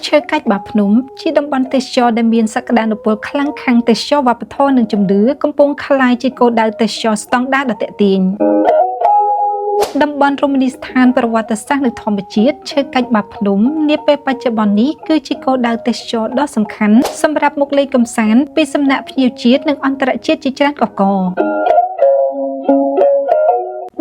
ឈើកាច់បាភ្នំជាតំបន់ទេសចរដែលមានសក្តានុពលខ្លាំងខាងទេសចរវប្បធម៌និងជំនឿកំពុងក្លាយជាគោលដៅទេសចរស្តង់ដារដ៏ទាក់ទាញតំបន់រមណីយដ្ឋានប្រវត្តិសាស្ត្រនិងធម្មជាតិឈើកាច់បាភ្នំនាពេលបច្ចុប្បន្ននេះគឺជាគោលដៅទេសចរដ៏សំខាន់សម្រាប់មកលេងកម្សាន្តពីសំណាក់ភ្ញៀវជាតិនិងអន្តរជាតិជាច្រើនកកក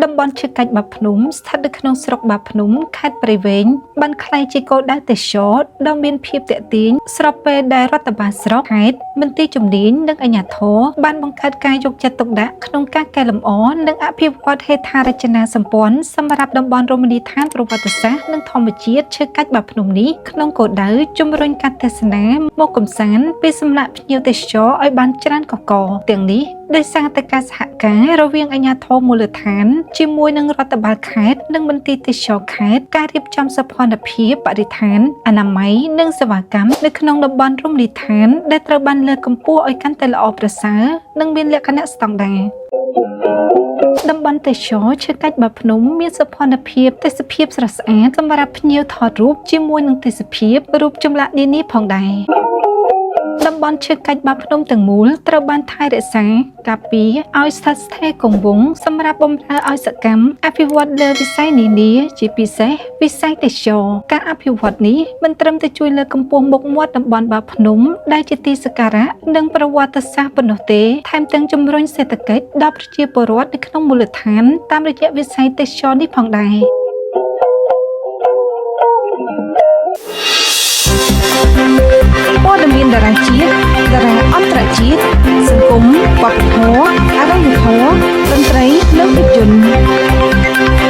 តំបន់ឈើកាច់បាភ្នំស្ថិតនៅក្នុងស្រុកបាភ្នំខេត្តព្រៃវែងបានក្លាយជាគោលដៅទេសចរដ៏មានភាពទាក់ទាញស្របពេលដែលរដ្ឋបាលស្រុកខេត្តមន្ទីរជំនាញនិងអាជ្ញាធរបានបង្កើតការយកចិត្តទុកដាក់ក្នុងការកែលម្អនិងអភិវឌ្ឍហេដ្ឋារចនាសម្ព័ន្ធសម្រាប់តំបន់រមណីយដ្ឋានប្រវត្តិសាស្ត្រនិងធម្មជាតិឈើកាច់បាភ្នំនេះក្នុងគោលដៅជំរុញការទស្សនាមកកម្សាន្តពីសំណាក់ភ្ញៀវទេសចរឲ្យបានច្រើនកកទាំងនេះដោយសារតែការសហការរវាងអាជ្ញាធរមូលដ្ឋានជាមួយនឹងរដ្ឋបាលខេត្តនិងមន្ទីរទេសចរខេត្តការរៀបចំសោភ័ណភាពបរិស្ថានអនាម័យនិងសេវាកម្មនៅក្នុងតំបន់រមណីយដ្ឋានដែលត្រូវបានលើកកម្ពស់ឲ្យកាន់តែល្អប្រសើរនិងមានលក្ខណៈស្តង់ដារតំបន់ទេសចរឈើកាច់បាភ្នំមានសោភ័ណភាពទេសភាពស្រស់ស្អាតសម្រាប់ភ្ញៀវថតរូបជាមួយនឹងទេសភាពរូបចម្លាក់នានាផងដែរតំបន់ឈើកាច់បាភ្នំទាំងមូលត្រូវបានថែរក្សាការពារឲ្យស្ថិតស្ថេរគង់វង្សសម្រាប់បម្រើឲ្យសកម្មអភិវឌ្ឍលើវិស័យនានាជាពិសេសវិស័យទេសចរការអភិវឌ្ឍនេះមិនត្រឹមតែជួយលើកកម្ពស់មុខមាត់តំបន់បាភ្នំដែលជាទីសក្ការៈនិងប្រវត្តិសាស្ត្រប៉ុណ្ណោះទេថែមទាំងជំរុញសេដ្ឋកិច្ចដល់ប្រជាពលរដ្ឋនៅក្នុងមូលដ្ឋានតាមរយៈវិស័យទេសចរនេះផងដែរព័ត៌មានតារាជាតិតារាអន្តរជាតិសង្គមវប្បធម៌អរិយធម៌តន្ត្រីនិងភាពយន្ត